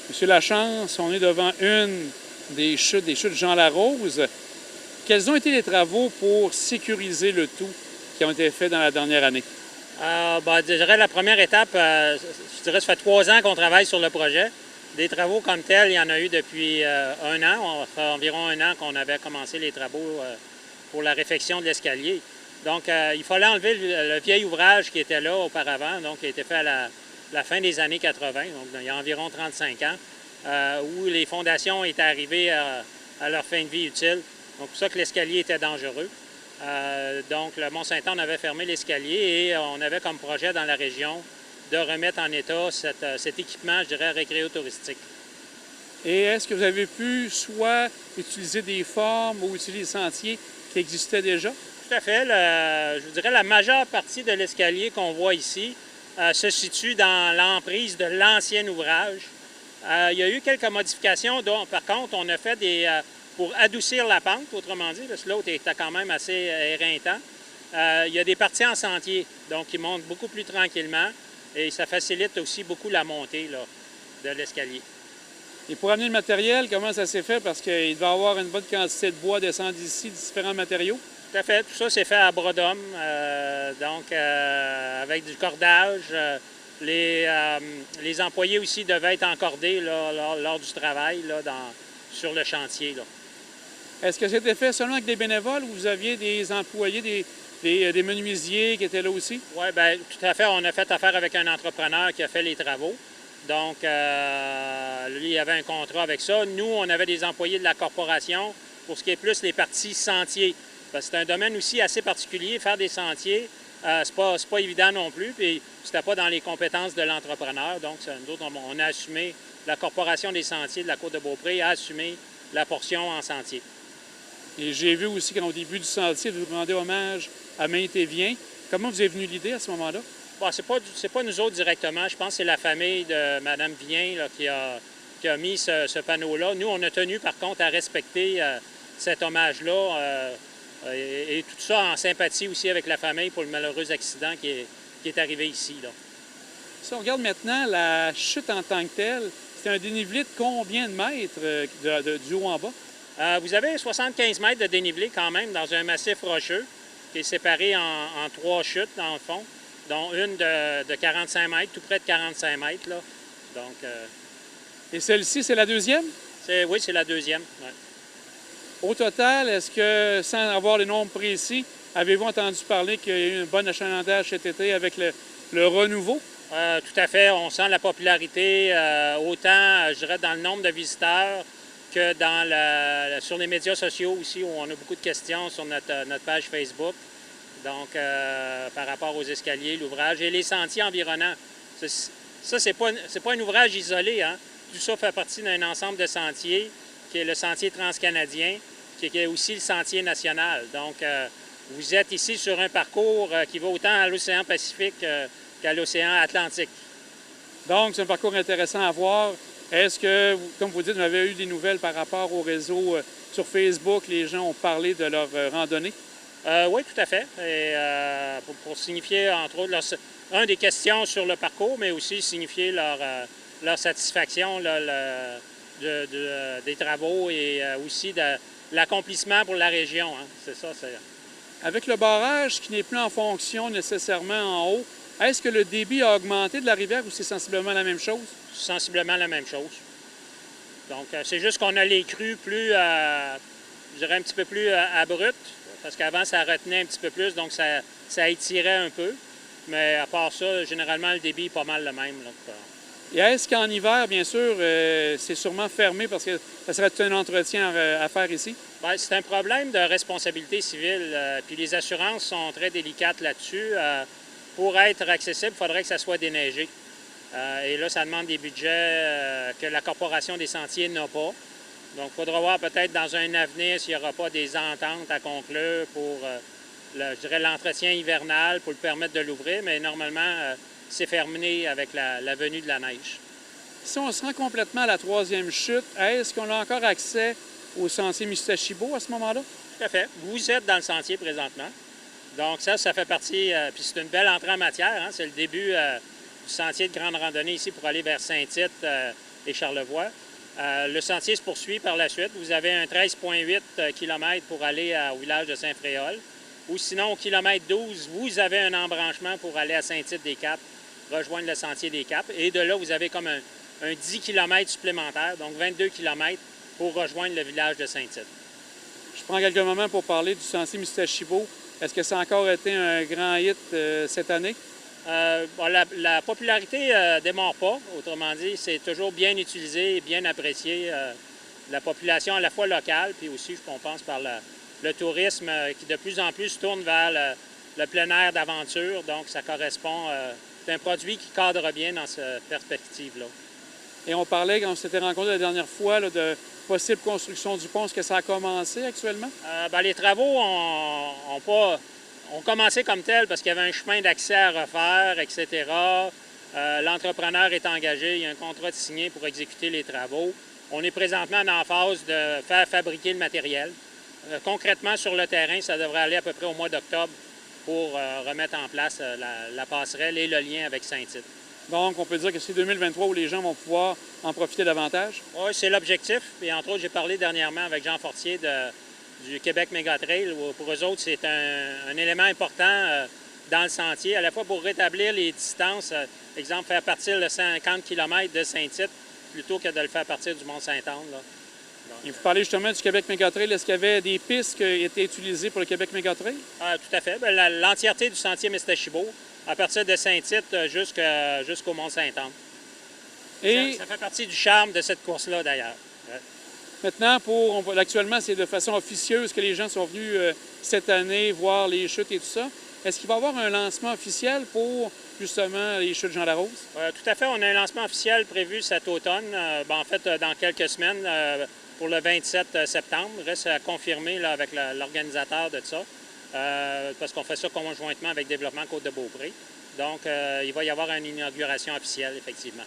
Monsieur Lachance, on est devant une des chutes Jean Larose. Quels ont été les travaux pour sécuriser le tout qui ont été faits dans la dernière année? Je dirais la première étape, je dirais ça fait 3 ans qu'on travaille sur le projet. Des travaux comme tels, il y en a eu depuis 1 an. Ça fait environ 1 an qu'on avait commencé les travaux pour la réfection de l'escalier. Donc, il fallait enlever le vieil ouvrage qui était là auparavant, donc qui a été fait à la fin des années 80, donc il y a environ 35 ans, où les fondations étaient arrivées à leur fin de vie utile. Donc, c'est pour ça que l'escalier était dangereux. Donc, le Mont-Saint-Anne avait fermé l'escalier et on avait comme projet dans la région de remettre en état cet équipement, je dirais, récréo-touristique. Et est-ce que vous avez pu soit utiliser des formes ou utiliser des sentiers qui existaient déjà? Tout à fait. Je vous dirais la majeure partie de l'escalier qu'on voit ici se situe dans l'emprise de l'ancien ouvrage. Il y a eu quelques modifications, dont, par contre, on a fait pour adoucir la pente, autrement dit, parce que l'autre était quand même assez éreintant. Il y a des parties en sentier, donc qui montent beaucoup plus tranquillement et ça facilite aussi beaucoup la montée là, de l'escalier. Et pour amener le matériel, comment ça s'est fait? Parce qu'il doit y avoir une bonne quantité de bois descendre d'ici, différents matériaux. Tout à fait. Tout ça, c'est fait à bras d'homme, avec du cordage. Les employés aussi devaient être encordés là, lors du travail là, sur le chantier. Est-ce que c'était fait seulement avec des bénévoles ou vous aviez des employés, des menuisiers qui étaient là aussi? Oui, bien, tout à fait. On a fait affaire avec un entrepreneur qui a fait les travaux. Donc, lui, il avait un contrat avec ça. Nous, on avait des employés de la corporation pour ce qui est plus les parties sentiers. Parce que c'est un domaine aussi assez particulier. Faire des sentiers, c'est pas évident non plus. Puis, c'était pas dans les compétences de l'entrepreneur. Donc, nous autres, on a assumé, la Corporation des sentiers de la Côte-de-Beaupré a assumé la portion en sentier. Et j'ai vu aussi qu'au début du sentier, vous demandez hommage à Maint-et-Vient. Comment vous est venue l'idée à ce moment-là? Bon, c'est pas nous autres directement. Je pense que c'est la famille de Mme Vien là, qui a mis ce panneau-là. Nous, on a tenu, par contre, à respecter cet hommage-là et tout ça en sympathie aussi avec la famille pour le malheureux accident qui est arrivé ici. Là. Si on regarde maintenant la chute en tant que telle, c'est un dénivelé de combien de mètres du haut en bas? Vous avez 75 mètres de dénivelé quand même dans un massif rocheux qui est séparé en 3 chutes, dans le fond, dont une de 45 mètres, tout près de 45 mètres. Là. Donc, Et celle-ci, c'est la deuxième? Oui, c'est la deuxième. Ouais. Au total, est-ce que, sans avoir les nombres précis, avez-vous entendu parler qu'il y a eu un bon achalandage cet été avec le renouveau? Tout à fait. On sent la popularité, autant, je dirais, dans le nombre de visiteurs que sur les médias sociaux aussi, où on a beaucoup de questions sur notre page Facebook. Donc, par rapport aux escaliers, l'ouvrage et les sentiers environnants. Ça, c'est pas un ouvrage isolé. Hein? Tout ça fait partie d'un ensemble de sentiers, qui est le sentier transcanadien, qui est aussi le sentier national. Donc, vous êtes ici sur un parcours qui va autant à l'océan Pacifique qu'à l'océan Atlantique. Donc, c'est un parcours intéressant à voir. Est-ce que, comme vous dites, vous avez eu des nouvelles par rapport au réseau sur Facebook? Les gens ont parlé de leur randonnée? Oui, tout à fait. Et, pour signifier, entre autres, des questions sur le parcours, mais aussi signifier leur satisfaction là, des travaux et aussi de l'accomplissement pour la région. Hein. C'est ça. Avec le barrage qui n'est plus en fonction nécessairement en haut, est-ce que le débit a augmenté de la rivière ou c'est sensiblement la même chose? Sensiblement la même chose. Donc, c'est juste qu'on a les crues plus, je dirais, un petit peu plus abruptes, parce qu'avant, ça retenait un petit peu plus, donc ça étirait un peu. Mais à part ça, généralement, le débit est pas mal le même. Donc, Et est-ce qu'en hiver, bien sûr, c'est sûrement fermé parce que ça serait tout un entretien à faire ici? Bien, c'est un problème de responsabilité civile. Puis les assurances sont très délicates là-dessus. Pour être accessible, il faudrait que ça soit déneigé. Et là, ça demande des budgets que la Corporation des sentiers n'a pas. Donc, il faudra voir peut-être dans un avenir s'il n'y aura pas des ententes à conclure pour, je dirais, l'entretien hivernal pour le permettre de l'ouvrir. Mais normalement, c'est fermé avec la venue de la neige. Si on se rend complètement à la 3e chute, est-ce qu'on a encore accès au sentier Mustachibo à ce moment-là? Tout à fait. Vous êtes dans le sentier présentement. Donc ça fait partie, puis c'est une belle entrée en matière. Hein? C'est le début du sentier de grande randonnée ici pour aller vers Saint-Tite, et Charlevoix. Le sentier se poursuit par la suite. Vous avez un 13,8 km pour aller au village de Saint-Fréol. Ou sinon, au kilomètre 12, vous avez un embranchement pour aller à Saint-Tite-des-Caps, rejoindre le sentier des Caps. Et de là, vous avez comme un 10 km supplémentaire, donc 22 km pour rejoindre le village de Saint-Tite. Je prends quelques moments pour parler du sentier Mustachibo. Est-ce que ça a encore été un grand hit cette année? La popularité ne démarre pas. Autrement dit, c'est toujours bien utilisé et bien apprécié. La population à la fois locale, puis aussi, on pense, par le tourisme qui de plus en plus se tourne vers le plein air d'aventure. Donc, ça correspond. C'est un produit qui cadre bien dans cette perspective-là. Et on parlait, quand on s'était rencontrés la dernière fois, là, de possible construction du pont. Est-ce que ça a commencé actuellement? Les travaux ont commencé comme tel parce qu'il y avait un chemin d'accès à refaire, etc. L'entrepreneur est engagé, il y a un contrat de signé pour exécuter les travaux. On est présentement en phase de faire fabriquer le matériel. Concrètement, sur le terrain, ça devrait aller à peu près au mois d'octobre pour remettre en place la passerelle et le lien avec Saint-Tite. Donc, on peut dire que c'est 2023 où les gens vont pouvoir en profiter davantage? Oui, c'est l'objectif. Et entre autres, j'ai parlé dernièrement avec Jean Fortier du Québec Mégatrail. Pour eux autres, c'est un élément important dans le sentier, à la fois pour rétablir les distances, exemple, faire partir le 50 km de Saint-Tite plutôt que de le faire partir du Mont-Saint-Anne. Et vous parlez justement du Québec Mégatrail. Est-ce qu'il y avait des pistes qui étaient utilisées pour le Québec Mégatrail? Tout à fait. L'entièreté du sentier Mustachibo, à partir de Saint-Tite jusqu'au Mont-Saint-Anne. Et ça fait partie du charme de cette course-là, d'ailleurs. Ouais. Maintenant, actuellement, c'est de façon officieuse que les gens sont venus cette année voir les chutes et tout ça. Est-ce qu'il va y avoir un lancement officiel pour, justement, les chutes Jean Larose? Tout à fait. On a un lancement officiel prévu cet automne, en fait, dans quelques semaines, pour le 27 septembre. Il reste à confirmer là, avec l'organisateur de ça, parce qu'on fait ça conjointement avec Développement Côte-de-Beaupré. Donc, il va y avoir une inauguration officielle, effectivement.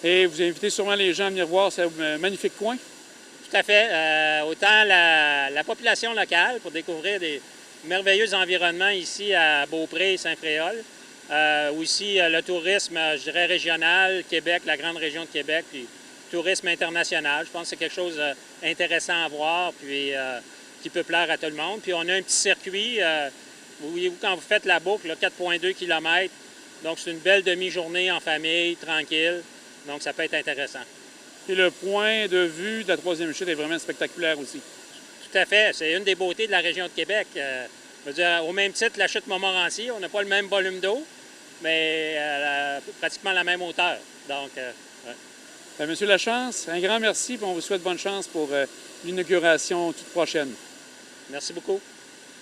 Et vous invitez sûrement les gens à venir voir ce magnifique coin? Tout à fait. Autant la population locale pour découvrir des merveilleux environnements ici à Beaupré et Saint-Fréol. Aussi le tourisme, je dirais, régional, Québec, la grande région de Québec, puis tourisme international. Je pense que c'est quelque chose d'intéressant à voir, puis qui peut plaire à tout le monde. Puis on a un petit circuit, voyez-vous, quand vous faites la boucle, 4,2 km, donc c'est une belle demi-journée en famille, tranquille, donc ça peut être intéressant. Et le point de vue de la troisième chute est vraiment spectaculaire aussi. Tout à fait. C'est une des beautés de la région de Québec. Je veux dire, au même titre, la chute Montmorency, on n'a pas le même volume d'eau, mais pratiquement la même hauteur. Donc, ouais. Monsieur Lachance, un grand merci et on vous souhaite bonne chance pour l'inauguration toute prochaine. Merci beaucoup.